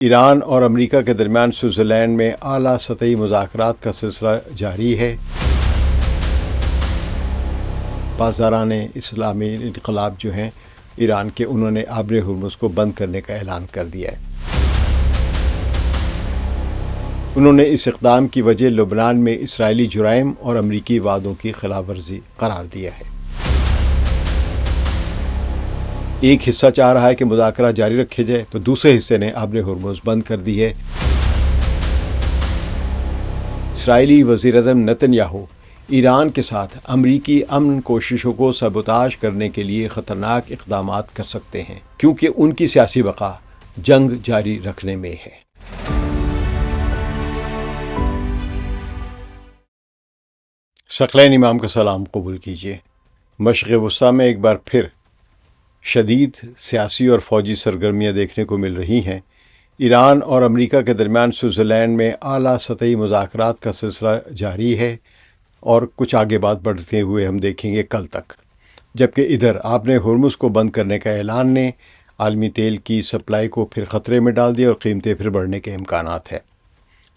ایران اور امریکہ کے درمیان سوئٹزرلینڈ میں اعلیٰ سطحی مذاکرات کا سلسلہ جاری ہے۔ پاسداران اسلامی انقلاب جو ہیں ایران کے، انہوں نے آبر ہرمز کو بند کرنے کا اعلان کر دیا ہے۔ انہوں نے اس اقدام کی وجہ لبنان میں اسرائیلی جرائم اور امریکی وعدوں کی خلاف ورزی قرار دیا ہے۔ ایک حصہ چاہ رہا ہے کہ مذاکرات جاری رکھے جائے تو دوسرے حصے نے آبر ہرمز بند کر دی ہے۔ اسرائیلی وزیر اعظم نتن یاہو ایران کے ساتھ امریکی امن کوششوں کو سبوتاژ کرنے کے لیے خطرناک اقدامات کر سکتے ہیں، کیونکہ ان کی سیاسی بقا جنگ جاری رکھنے میں ہے۔ ثقلین امام کا سلام قبول کیجیے۔ مشرق وسطیٰ میں ایک بار پھر شدید سیاسی اور فوجی سرگرمیاں دیکھنے کو مل رہی ہیں۔ ایران اور امریکہ کے درمیان سوئٹزرلینڈ میں اعلیٰ سطحی مذاکرات کا سلسلہ جاری ہے اور کچھ آگے بات بڑھتے ہوئے ہم دیکھیں گے کل تک، جبکہ ادھر آبر ہرمز کو بند کرنے کا اعلان نے عالمی تیل کی سپلائی کو پھر خطرے میں ڈال دیا اور قیمتیں پھر بڑھنے کے امکانات ہیں۔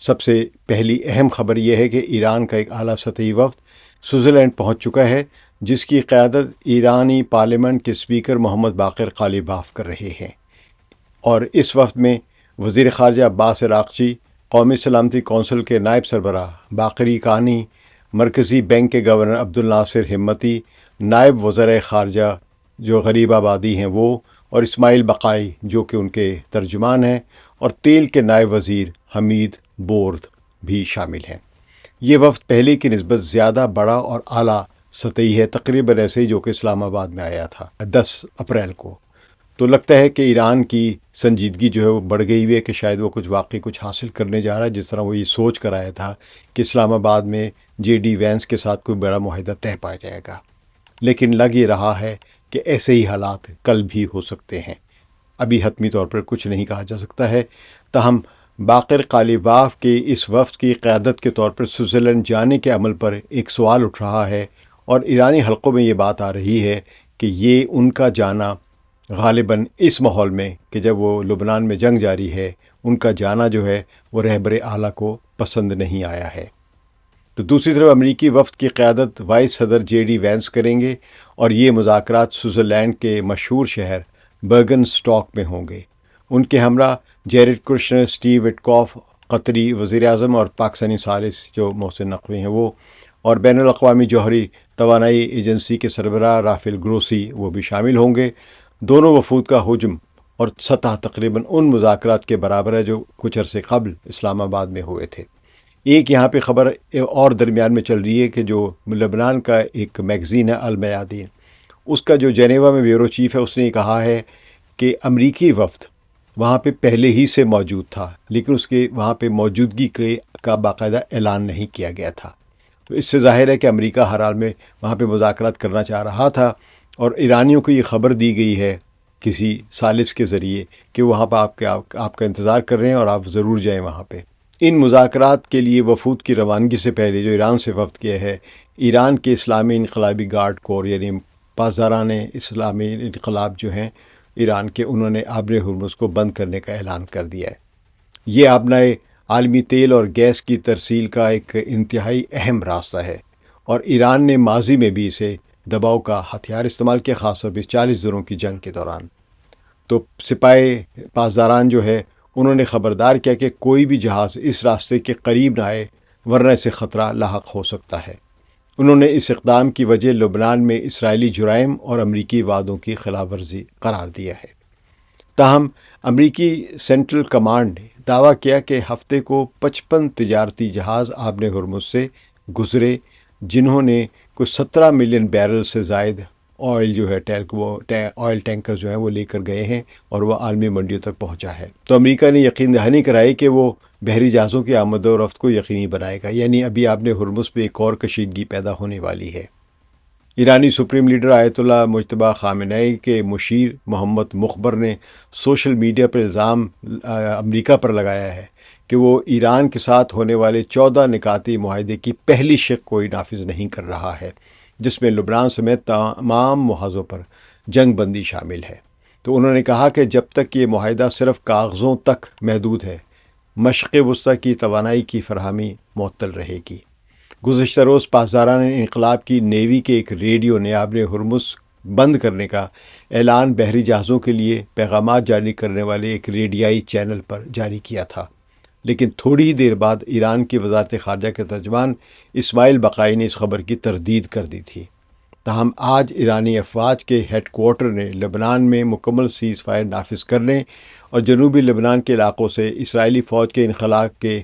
سب سے پہلی اہم خبر یہ ہے کہ ایران کا ایک اعلیٰ سطحی وفد سوئٹزرلینڈ پہنچ چکا ہے، جس کی قیادت ایرانی پارلیمنٹ کے اسپیکر محمد باقر قالیباف کر رہے ہیں، اور اس وفد میں وزیر خارجہ عباس عراقچی، قومی سلامتی کونسل کے نائب سربراہ باقری کانی، مرکزی بینک کے گورنر عبدالناصر ہمتی، نائب وزرائے خارجہ جو غریب آبادی ہیں وہ، اور اسماعیل بقائی جو کہ ان کے ترجمان ہیں، اور تیل کے نائب وزیر حمید بورد بھی شامل ہیں۔ یہ وفد پہلے کی نسبت زیادہ بڑا اور اعلیٰ سطحی ہے، تقریباً ایسے ہی جو کہ اسلام آباد میں آیا تھا 10 اپریل کو۔ تو لگتا ہے کہ ایران کی سنجیدگی جو ہے وہ بڑھ گئی ہوئی ہے کہ شاید وہ کچھ حاصل کرنے جا رہا ہے، جس طرح وہ یہ سوچ کر آیا تھا کہ اسلام آباد میں جے ڈی وینس کے ساتھ کوئی بڑا معاہدہ طے پایا جائے گا، لیکن لگ یہ رہا ہے کہ ایسے ہی حالات کل بھی ہو سکتے ہیں۔ ابھی حتمی طور پر کچھ نہیں کہا جا سکتا ہے، تاہم باقر قالیباف کے اس وفد کی قیادت کے طور پر سوئٹزرلینڈ جانے کے عمل پر ایک سوال اٹھ رہا ہے، اور ایرانی حلقوں میں یہ بات آ رہی ہے کہ یہ ان کا جانا غالباً اس ماحول میں کہ جب وہ لبنان میں جنگ جاری ہے، ان کا جانا جو ہے وہ رہبر اعلیٰ کو پسند نہیں آیا ہے۔ تو دوسری طرف امریکی وفد کی قیادت وائس صدر جے ڈی وینس کریں گے، اور یہ مذاکرات سوئٹزرلینڈ کے مشہور شہر برگن اسٹاک میں ہوں گے۔ ان کے ہمراہ جیرڈ کشنر، اسٹیو وٹکوف قطری وزیر اعظم اور پاکستانی ثالث جو محسن نقوی ہیں وہ، اور بین الاقوامی جوہری توانائی ایجنسی کے سربراہ رافیل گروسی وہ بھی شامل ہوں گے۔ دونوں وفود کا حجم اور سطح تقریباً ان مذاکرات کے برابر ہے جو کچھ عرصے قبل اسلام آباد میں ہوئے تھے۔ ایک یہاں پہ خبر اور درمیان میں چل رہی ہے کہ جو لبنان کا ایک میگزین ہے المیادین، اس کا جو جنیوا میں بیورو چیف ہے، اس نے یہ کہا ہے کہ امریکی وفد وہاں پہ پہلے ہی سے موجود تھا، لیکن اس کے وہاں پہ موجودگی کا باقاعدہ اعلان نہیں کیا گیا تھا۔ تو اس سے ظاہر ہے کہ امریکہ ہر حال میں وہاں پہ مذاکرات کرنا چاہ رہا تھا، اور ایرانیوں کو یہ خبر دی گئی ہے کسی ثالث کے ذریعے کہ وہاں پہ آپ کا انتظار کر رہے ہیں اور آپ ضرور جائیں وہاں پہ۔ ان مذاکرات کے لیے وفود کی روانگی سے پہلے جو ایران سے وفد کیا ہے، ایران کے اسلامی انقلابی گارڈ کور یعنی پاسداران اسلامی انقلاب جو ہیں ایران کے، انہوں نے آبر ہرمز کو بند کرنے کا اعلان کر دیا ہے۔ یہ آبنائے عالمی تیل اور گیس کی ترسیل کا ایک انتہائی اہم راستہ ہے، اور ایران نے ماضی میں بھی اسے دباؤ کا ہتھیار استعمال کیا، خاص طور پہ 40 دنوں کی جنگ کے دوران۔ تو سپاہی پاسداران جو ہے انہوں نے خبردار کیا کہ کوئی بھی جہاز اس راستے کے قریب نہ آئے، ورنہ اسے خطرہ لاحق ہو سکتا ہے۔ انہوں نے اس اقدام کی وجہ لبنان میں اسرائیلی جرائم اور امریکی وعدوں کی خلاف ورزی قرار دیا ہے۔ تاہم امریکی سینٹرل کمانڈ نے دعویٰ کیا کہ ہفتے کو 55 تجارتی جہاز آبر ہرمز سے گزرے، جنہوں نے کوئی 17 ملین بیرل سے زائد آئل جو ہے آئل ٹینکر جو ہے وہ لے کر گئے ہیں، اور وہ عالمی منڈیوں تک پہنچا ہے۔ تو امریکہ نے یقین دہانی کرائی کہ وہ بحری جہازوں کی آمد و رفت کو یقینی بنائے گا، یعنی ابھی آبر ہرمز پہ ایک اور کشیدگی پیدا ہونے والی ہے۔ ایرانی سپریم لیڈر آیت اللہ مجتبیٰ خامنئی کے مشیر محمد مخبر نے سوشل میڈیا پر الزام امریکہ پر لگایا ہے کہ وہ ایران کے ساتھ ہونے والے 14 نکاتی معاہدے کی پہلی شق کوئی نافذ نہیں کر رہا ہے، جس میں لبنان سمیت تمام محاذوں پر جنگ بندی شامل ہے۔ تو انہوں نے کہا کہ جب تک یہ معاہدہ صرف کاغذوں تک محدود ہے، مشرق وسطی کی توانائی کی فراہمی معطل رہے گی۔ گزشتہ روز پاسداران انقلاب کی نیوی کے ایک ریڈیو نے آبِ ہرمز بند کرنے کا اعلان بحری جہازوں کے لیے پیغامات جاری کرنے والے ایک ریڈیائی چینل پر جاری کیا تھا، لیکن تھوڑی ہی دیر بعد ایران کی وزارت خارجہ کے ترجمان اسماعیل بقائی نے اس خبر کی تردید کر دی تھی۔ تاہم آج ایرانی افواج کے ہیڈ کوارٹر نے لبنان میں مکمل سیز فائر نافذ کرنے اور جنوبی لبنان کے علاقوں سے اسرائیلی فوج کے انخلاء کے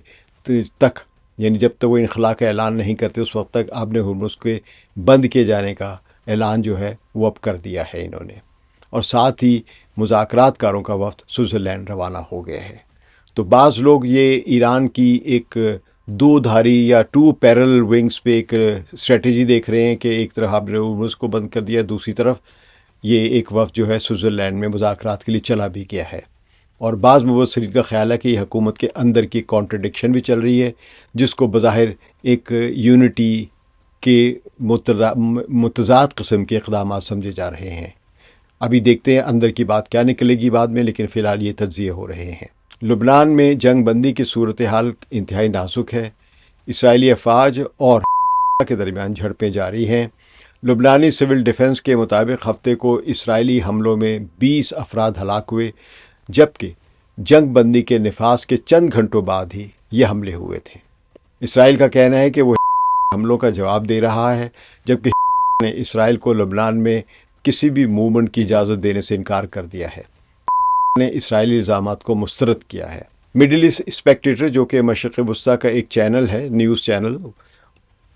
تک، یعنی جب تک وہ انخلاء کا اعلان نہیں کرتے اس وقت تک آبِ ہرمز کے بند کیے جانے کا اعلان جو ہے وہ اب کر دیا ہے انہوں نے، اور ساتھ ہی مذاکرات کاروں کا وفد سوئٹزرلینڈ روانہ ہو گیا ہے۔ تو بعض لوگ یہ ایران کی ایک دو دھاری یا ٹو پیرل ونگز پہ ایک اسٹریٹجی دیکھ رہے ہیں کہ ایک طرف آبِ ہرمز کو بند کر دیا، دوسری طرف یہ ایک وفد جو ہے سوئٹزرلینڈ میں مذاکرات کے لیے چلا بھی گیا ہے، اور بعض مبصرین کا خیال ہے کہ یہ حکومت کے اندر کی کانٹرڈکشن بھی چل رہی ہے، جس کو بظاہر ایک یونٹی کے متضاد قسم کے اقدامات سمجھے جا رہے ہیں۔ ابھی دیکھتے ہیں اندر کی بات کیا نکلے گی بعد میں، لیکن فی الحال یہ تجزیے ہو رہے ہیں۔ لبنان میں جنگ بندی کی صورتحال انتہائی نازک ہے۔ اسرائیلی افواج اور کے درمیان جھڑپیں جاری ہیں۔ لبنانی سول ڈیفنس کے مطابق ہفتے کو اسرائیلی حملوں میں 20 افراد ہلاک ہوئے، جبکہ جنگ بندی کے نفاذ کے چند گھنٹوں بعد ہی یہ حملے ہوئے تھے۔ اسرائیل کا کہنا ہے کہ وہ حملوں کا جواب دے رہا ہے، جبکہ نے اسرائیل کو لبنان میں کسی بھی موومنٹ کی اجازت دینے سے انکار کر دیا ہے، نے اسرائیلی الزامات کو مسترد کیا ہے۔ مڈل ایسٹ اسپیکٹیٹر، جو کہ مشرق وسطیٰ کا ایک چینل ہے، نیوز چینل،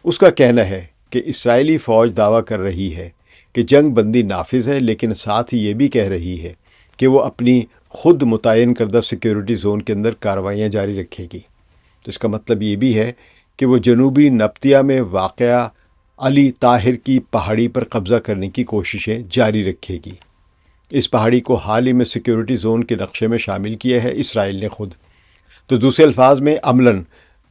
اس کا کہنا ہے کہ اسرائیلی فوج دعویٰ کر رہی ہے کہ جنگ بندی نافذ ہے، لیکن ساتھ ہی یہ بھی کہہ رہی ہے کہ وہ اپنی خود متعین کردہ سیکیورٹی زون کے اندر کارروائیاں جاری رکھے گی۔ تو اس کا مطلب یہ بھی ہے کہ وہ جنوبی نبطیہ میں واقع علی طاہر کی پہاڑی پر قبضہ کرنے کی کوششیں جاری رکھے گی۔ اس پہاڑی کو حال ہی میں سیکیورٹی زون کے نقشے میں شامل کیا ہے اسرائیل نے خود۔ تو دوسرے الفاظ میں عملاً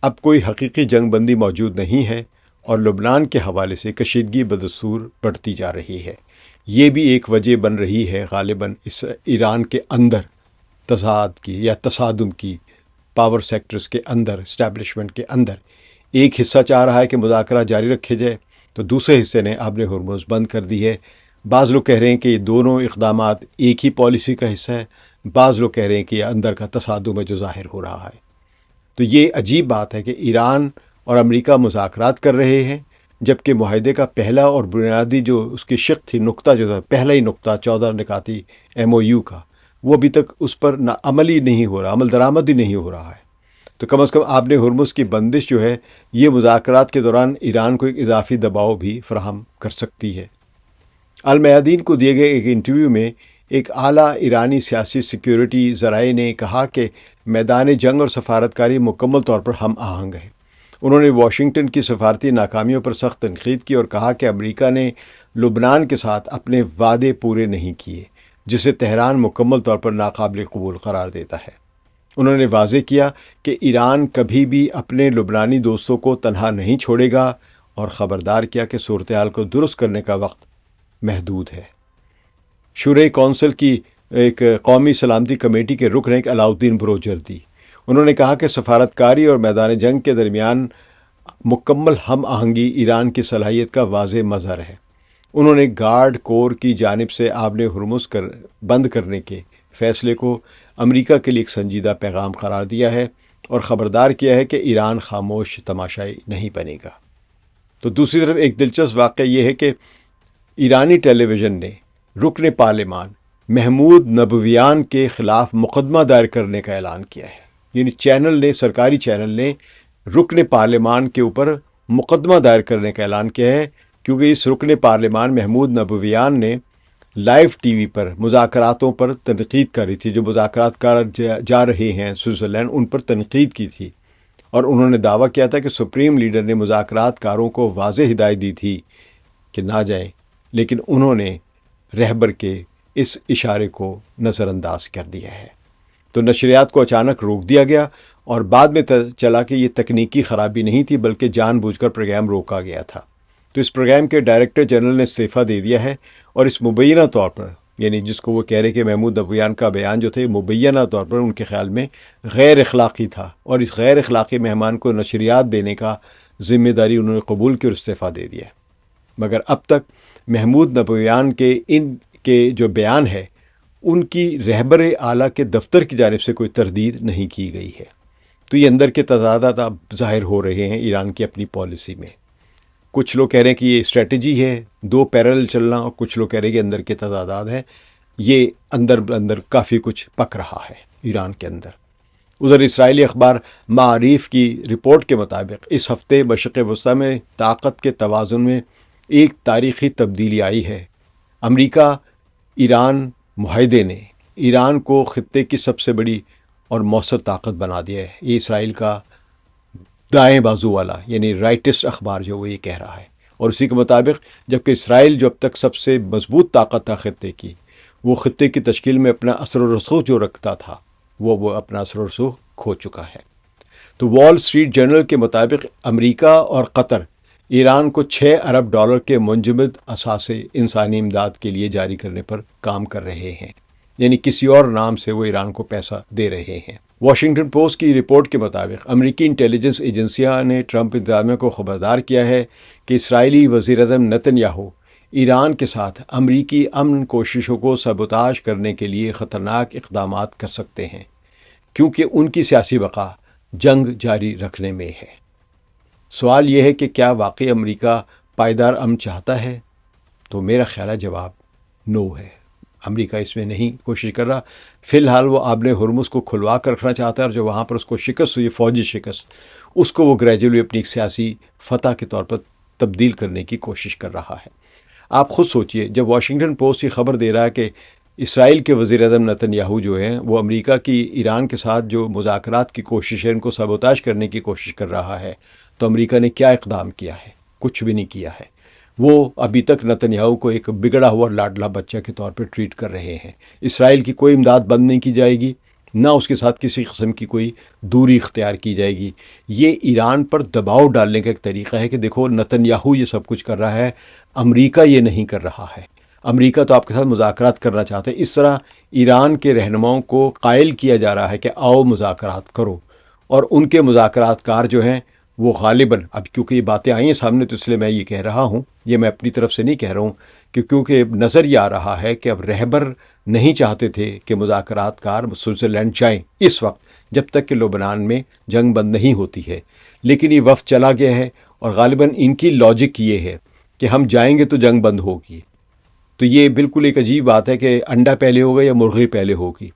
اب کوئی حقیقی جنگ بندی موجود نہیں ہے، اور لبنان کے حوالے سے کشیدگی بدستور بڑھتی جا رہی ہے۔ یہ بھی ایک وجہ بن رہی ہے غالباً اس ایران کے اندر تضاد کی یا تصادم کی، پاور سیکٹرز کے اندر، اسٹیبلشمنٹ کے اندر۔ ایک حصہ چاہ رہا ہے کہ مذاکرات جاری رکھے جائے، تو دوسرے حصے نے آبِ ہرمز بند کر دی ہے۔ بعض لوگ کہہ رہے ہیں کہ یہ دونوں اقدامات ایک ہی پالیسی کا حصہ ہے، بعض لوگ کہہ رہے ہیں کہ یہ اندر کا تصادم ہے جو ظاہر ہو رہا ہے۔ تو یہ عجیب بات ہے کہ ایران اور امریکہ مذاکرات کر رہے ہیں، جبکہ معاہدے کا پہلا اور بنیادی جو اس کی شق تھی، نقطہ جو تھا، پہلا ہی نقطہ 14 نکاتی MOU کا، وہ ابھی تک اس پر عمل ہی نہیں ہو رہا، عمل درآمد ہی نہیں ہو رہا ہے۔ تو کم از کم آبِ ہرمز کی بندش جو ہے، یہ مذاکرات کے دوران ایران کو ایک اضافی دباؤ بھی فراہم کر سکتی ہے۔ المیادین کو دیے گئے ایک انٹرویو میں ایک اعلیٰ ایرانی سیاسی سیکیورٹی ذرائع نے کہا کہ میدان جنگ اور سفارتکاری مکمل طور پر ہم آہنگ ہے۔ انہوں نے واشنگٹن کی سفارتی ناکامیوں پر سخت تنقید کی اور کہا کہ امریکہ نے لبنان کے ساتھ اپنے وعدے پورے نہیں کیے، جسے تہران مکمل طور پر ناقابل قبول قرار دیتا ہے۔ انہوں نے واضح کیا کہ ایران کبھی بھی اپنے لبنانی دوستوں کو تنہا نہیں چھوڑے گا، اور خبردار کیا کہ صورتحال کو درست کرنے کا وقت محدود ہے۔ شورائے کونسل کی ایک قومی سلامتی کمیٹی کے رکن ایک علاؤالدین بروجردی، انہوں نے کہا کہ سفارتکاری اور میدان جنگ کے درمیان مکمل ہم آہنگی ایران کی صلاحیت کا واضح مظہر ہے۔ انہوں نے گارڈ کور کی جانب سے آبِ ہرمز بند کرنے کے فیصلے کو امریکہ کے لیے ایک سنجیدہ پیغام قرار دیا ہے، اور خبردار کیا ہے کہ ایران خاموش تماشائی نہیں بنے گا۔ تو دوسری طرف ایک دلچسپ واقعہ یہ ہے کہ ایرانی ٹیلی ویژن نے رکن پارلیمان محمود نبویان کے خلاف مقدمہ دائر کرنے کا اعلان کیا ہے۔ یعنی چینل نے، سرکاری چینل نے رکن پارلیمان کے اوپر مقدمہ دائر کرنے کا اعلان کیا ہے، کیونکہ اس رکن پارلیمان محمود نبویان نے لائیو ٹی وی پر مذاکراتوں پر تنقید کری تھی، جو مذاکرات کار جا رہے ہیں سوئٹزرلینڈ، ان پر تنقید کی تھی، اور انہوں نے دعویٰ کیا تھا کہ سپریم لیڈر نے مذاکرات کاروں کو واضح ہدایت دی تھی کہ نہ جائیں، لیکن انہوں نے رہبر کے اس اشارے کو نظر انداز کر دیا ہے۔ تو نشریات کو اچانک روک دیا گیا، اور بعد میں چلا کہ یہ تکنیکی خرابی نہیں تھی، بلکہ جان بوجھ کر پروگرام روکا گیا تھا۔ تو اس پروگرام کے ڈائریکٹر جنرل نے استعفیٰ دے دیا ہے، اور اس مبینہ طور پر یعنی جس کو وہ کہہ رہے کہ محمود نبویان کا بیان جو تھا مبینہ طور پر ان کے خیال میں غیر اخلاقی تھا، اور اس غیر اخلاقی مہمان کو نشریات دینے کا ذمہ داری انہوں نے قبول کی اور استعفیٰ دے دیا۔ مگر اب تک محمود نبویان کے ان کے جو بیان ہے ان کی رہبر اعلیٰ کے دفتر کی جانب سے کوئی تردید نہیں کی گئی ہے۔ تو یہ اندر کے تضادات اب ظاہر ہو رہے ہیں ایران کی اپنی پالیسی میں۔ کچھ لوگ کہہ رہے ہیں کہ یہ اسٹریٹجی ہے، دو پیرل چلنا، اور کچھ لوگ کہہ رہے ہیں کہ اندر کے تضادات ہیں۔ یہ اندر کافی کچھ پک رہا ہے ایران کے اندر۔ ادھر اسرائیلی اخبار معاریف کی رپورٹ کے مطابق اس ہفتے مشرق وسطیٰ میں طاقت کے توازن میں ایک تاریخی تبدیلی آئی ہے۔ امریکہ ایران معاہدے نے ایران کو خطے کی سب سے بڑی اور مؤثر طاقت بنا دیا ہے۔ یہ اسرائیل کا دائیں بازو والا یعنی رائٹسٹ اخبار جو وہ یہ کہہ رہا ہے، اور اسی کے مطابق جبکہ اسرائیل جو اب تک سب سے مضبوط طاقت تھا خطے کی، وہ خطے کی تشکیل میں اپنا اثر و رسوخ جو رکھتا تھا وہ اپنا اثر و رسوخ کھو چکا ہے۔ تو وال اسٹریٹ جرنل کے مطابق امریکہ اور قطر ایران کو $6 ارب کے منجمد اثاثے انسانی امداد کے لیے جاری کرنے پر کام کر رہے ہیں، یعنی کسی اور نام سے وہ ایران کو پیسہ دے رہے ہیں۔ واشنگٹن پوسٹ کی رپورٹ کے مطابق امریکی انٹیلیجنس ایجنسیاں نے ٹرمپ انتظامیہ کو خبردار کیا ہے کہ اسرائیلی وزیر اعظم نتن یاہو ایران کے ساتھ امریکی امن کوششوں کو سبوتاژ کرنے کے لیے خطرناک اقدامات کر سکتے ہیں، کیونکہ ان کی سیاسی بقا جنگ جاری رکھنے میں ہے۔ سوال یہ ہے کہ کیا واقعی امریکہ پائیدار امن چاہتا ہے؟ تو میرا خیال ہے جواب نو ہے۔ امریکہ اس میں نہیں کوشش کر رہا۔ فی الحال وہ آبِ ہرمز کو کھلوا کر رکھنا چاہتا ہے، اور جو وہاں پر اس کو شکست ہوئی، فوجی شکست، اس کو وہ گریجولی اپنی ایک سیاسی فتح کے طور پر تبدیل کرنے کی کوشش کر رہا ہے۔ آپ خود سوچئے، جب واشنگٹن پوسٹ یہ خبر دے رہا ہے کہ اسرائیل کے وزیر اعظم نتن یاہو جو ہیں وہ امریکہ کی ایران کے ساتھ جو مذاکرات کی کوشش ہے ان کو سبوتاژ کرنے کی کوشش کر رہا ہے، تو امریکہ نے کیا اقدام کیا ہے؟ کچھ بھی نہیں کیا ہے۔ وہ ابھی تک نتن یاہو کو ایک بگڑا ہوا لاڈلا بچہ کے طور پہ ٹریٹ کر رہے ہیں۔ اسرائیل کی کوئی امداد بند نہیں کی جائے گی، نہ اس کے ساتھ کسی قسم کی کوئی دوری اختیار کی جائے گی۔ یہ ایران پر دباؤ ڈالنے کا ایک طریقہ ہے کہ دیکھو نتن یاہو یہ سب کچھ کر رہا ہے، امریکہ یہ نہیں کر رہا ہے۔ امریکہ تو آپ کے ساتھ مذاکرات کرنا چاہتا ہے۔ اس طرح ایران کے رہنماؤں کو قائل کیا جا رہا ہے کہ آؤ مذاکرات کرو، اور ان کے مذاکرات کار جو ہیں وہ غالباً، اب کیونکہ یہ باتیں آئی ہیں سامنے تو اس لیے میں یہ کہہ رہا ہوں، یہ میں اپنی طرف سے نہیں کہہ رہا ہوں، کہ کیونکہ نظر یہ آ رہا ہے کہ اب رہبر نہیں چاہتے تھے کہ مذاکرات کار سوئٹزرلینڈ جائیں اس وقت جب تک کہ لبنان میں جنگ بند نہیں ہوتی ہے، لیکن یہ وفد چلا گیا ہے، اور غالباً ان کی لاجک یہ ہے کہ ہم جائیں گے تو جنگ بند ہوگی۔ تو یہ بالکل ایک عجیب بات ہے کہ انڈا پہلے ہوگا یا مرغی پہلے ہوگی۔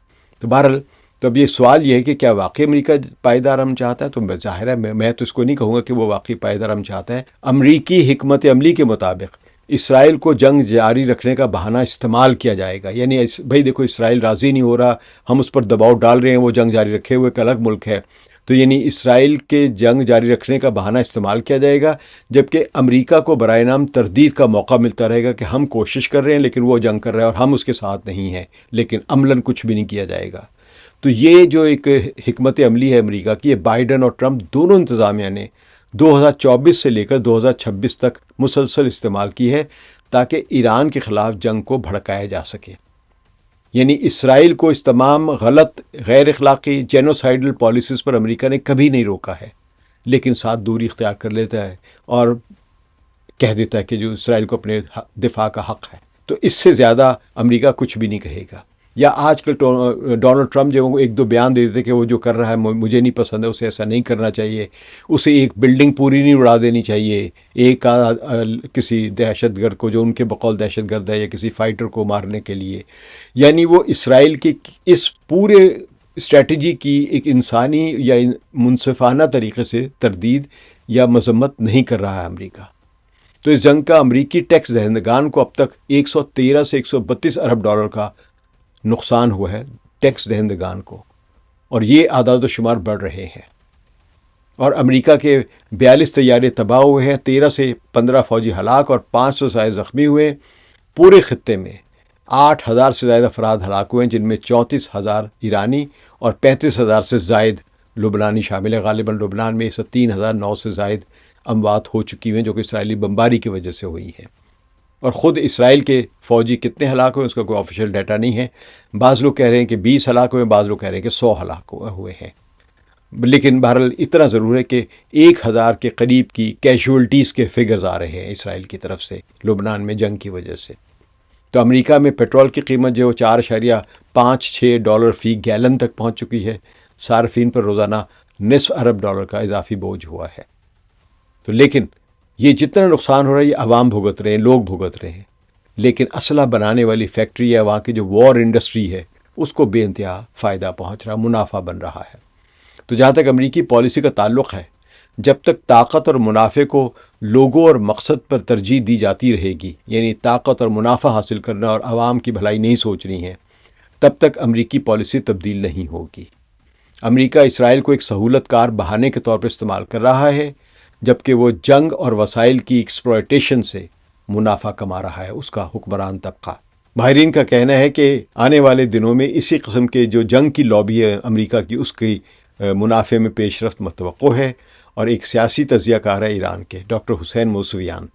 تو بہرحال تو اب یہ سوال یہ ہے کہ کیا واقعی امریکہ پائیدار امن چاہتا ہے؟ تو ظاہر ہے میں تو اس کو نہیں کہوں گا کہ وہ واقعی پائیدار امن چاہتا ہے۔ امریکی حکمت عملی کے مطابق اسرائیل کو جنگ جاری رکھنے کا بہانہ استعمال کیا جائے گا، یعنی بھائی دیکھو اسرائیل راضی نہیں ہو رہا، ہم اس پر دباؤ ڈال رہے ہیں، وہ جنگ جاری رکھے ہوئے ایک الگ ملک ہے، تو یعنی اسرائیل کے جنگ جاری رکھنے کا بہانہ استعمال کیا جائے گا، جبکہ امریکہ کو برائے نام تردید کا موقع ملتا رہے گا کہ ہم کوشش کر رہے ہیں لیکن وہ جنگ کر رہا ہے اور ہم اس کے ساتھ نہیں ہیں، لیکن عملاً کچھ بھی نہیں کیا جائے گا۔ تو یہ جو ایک حکمت عملی ہے امریکہ کی، یہ بائیڈن اور ٹرمپ دونوں انتظامیہ نے 2024 سے لے کر 2026 تک مسلسل استعمال کی ہے تاکہ ایران کے خلاف جنگ کو بھڑکایا جا سکے۔ یعنی اسرائیل کو اس تمام غلط، غیر اخلاقی، جینوسائیڈل پالیسیز پر امریکہ نے کبھی نہیں روکا ہے، لیکن ساتھ دوری اختیار کر لیتا ہے اور کہہ دیتا ہے کہ جو اسرائیل کو اپنے دفاع کا حق ہے۔ تو اس سے زیادہ امریکہ کچھ بھی نہیں کہے گا۔ یا آج کل ڈونلڈ ٹرمپ جو ایک دو بیان دے دیتے کہ وہ جو کر رہا ہے مجھے نہیں پسند ہے، اسے ایسا نہیں کرنا چاہیے، اسے ایک بلڈنگ پوری نہیں اڑا دینی چاہیے، ایک کسی دہشت گرد کو جو ان کے بقول دہشت گرد ہے یا کسی فائٹر کو مارنے کے لیے، یعنی وہ اسرائیل کی اس پورے اسٹریٹجی کی ایک انسانی یا منصفانہ طریقے سے تردید یا مذمت نہیں کر رہا ہے امریکہ۔ تو اس جنگ کا امریکی ٹیکس دہندگان کو اب تک 113 سے 132 ارب ڈالر کا نقصان ہوا ہے ٹیکس دہندگان کو، اور یہ اعداد و شمار بڑھ رہے ہیں۔ اور امریکہ کے 42 طیارے تباہ ہوئے ہیں، 13 سے 15 فوجی ہلاک اور 500 سے زائد زخمی ہوئے۔ پورے خطے میں 8,000 سے زائد افراد ہلاک ہوئے ہیں، جن میں 34,000 ایرانی اور 35,000 سے زائد لبنانی شامل ہیں۔ غالباً لبنان میں 3,009 سے زائد اموات ہو چکی ہیں جو کہ اسرائیلی بمباری کی وجہ سے ہوئی ہیں۔ اور خود اسرائیل کے فوجی کتنے ہلاک ہوئے اس کا کوئی آفیشیل ڈیٹا نہیں ہے. بعض لوگ کہہ رہے ہیں کہ 20 ہلاک ہوئے، بعض لوگ کہہ رہے ہیں کہ 100 ہلاک ہوئے ہیں. لیکن بہرحال اتنا ضرور ہے کہ 1000 کے قریب کی کیجولٹیز کے فگرز آ رہے ہیں اسرائیل کی طرف سے لبنان میں جنگ کی وجہ سے. تو امریکہ میں پیٹرول کی قیمت جو 4.56 ڈالر فی گیلن تک پہنچ چکی ہے. صارفین پر روزانہ $250 ارب کا اضافی بوجھ ہوا ہے. تو لیکن یہ جتنا نقصان ہو رہا ہے یہ عوام بھگت رہے ہیں، لوگ بھگت رہے ہیں. لیکن اسلحہ بنانے والی فیکٹری ہے، وہاں کی جو وار انڈسٹری ہے، اس کو بے انتہا فائدہ پہنچ رہا، منافع بن رہا ہے. تو جہاں تک امریکی پالیسی کا تعلق ہے، جب تک طاقت اور منافع کو لوگوں اور مقصد پر ترجیح دی جاتی رہے گی، یعنی طاقت اور منافع حاصل کرنا اور عوام کی بھلائی نہیں سوچنی ہے، تب تک امریکی پالیسی تبدیل نہیں ہوگی. امریکہ اسرائیل کو ایک سہولت کار بہانے کے طور پر استعمال کر رہا ہے، جبکہ وہ جنگ اور وسائل کی ایکسپلائٹیشن سے منافع کما رہا ہے اس کا حکمران طبقہ. ماہرین کا کہنا ہے کہ آنے والے دنوں میں اسی قسم کے جو جنگ کی لابی ہے امریکہ کی، اس کی منافع میں پیش رفت متوقع ہے. اور ایک سیاسی تجزیہ کار ہے ایران کے ڈاکٹر حسین موسویان،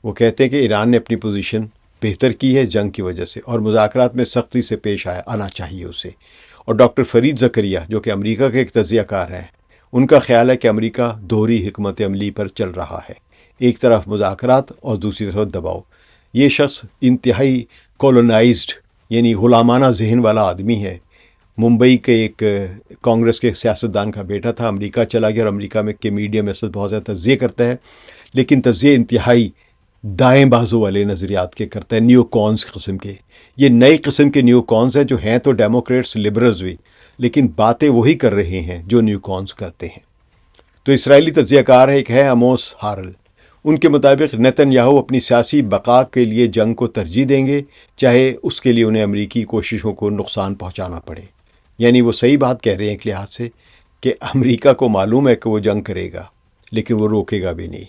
وہ کہتے ہیں کہ ایران نے اپنی پوزیشن بہتر کی ہے جنگ کی وجہ سے، اور مذاکرات میں سختی سے پیش آنا چاہیے اسے. اور ڈاکٹر فرید زکریا جو کہ امریکہ کے ایک تجزیہ کار ہیں، ان کا خیال ہے کہ امریکہ دوہری حکمت عملی پر چل رہا ہے، ایک طرف مذاکرات اور دوسری طرف دباؤ. یہ شخص انتہائی کولونائزڈ یعنی غلامانہ ذہن والا آدمی ہے. ممبئی کے ایک کانگریس کے سیاستدان کا بیٹا تھا، امریکہ چلا گیا، اور امریکہ میں کے میڈیا میں بہت زیادہ تجزیے کرتا ہے، لیکن تجزیے انتہائی دائیں بازو والے نظریات کے کرتا ہے، نیو کونس قسم کے. یہ نئی قسم کے نیو کونس ہیں جو ہیں تو ڈیموکریٹس لبرلز بھی، لیکن باتیں وہی کر رہے ہیں جو نیو کونس کرتے ہیں. تو اسرائیلی تجزیہ کار ایک ہے اموس ہارل. ان کے مطابق نیتن یاہو اپنی سیاسی بقا کے لیے جنگ کو ترجیح دیں گے، چاہے اس کے لیے انہیں امریکی کوششوں کو نقصان پہنچانا پڑے. یعنی وہ صحیح بات کہہ رہے ہیں ایک لحاظ سے کہ امریکہ کو معلوم ہے کہ وہ جنگ کرے گا، لیکن وہ روکے گا بھی نہیں.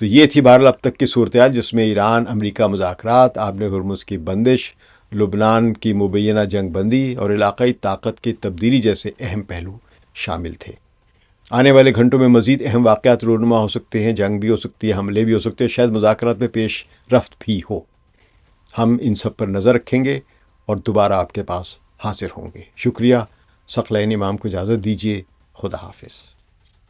تو یہ تھی بہرحال اب تک کی صورتحال، جس میں ایران امریکہ مذاکرات، آبِ ہرمز کی بندش، لبنان کی مبینہ جنگ بندی اور علاقائی طاقت کی تبدیلی جیسے اہم پہلو شامل تھے. آنے والے گھنٹوں میں مزید اہم واقعات رونما ہو سکتے ہیں، جنگ بھی ہو سکتی ہے، حملے بھی ہو سکتے ہیں، شاید مذاکرات میں پیش رفت بھی ہو. ہم ان سب پر نظر رکھیں گے اور دوبارہ آپ کے پاس حاضر ہوں گے. شکریہ. ثقلین امام کو اجازت دیجیے. خدا حافظ.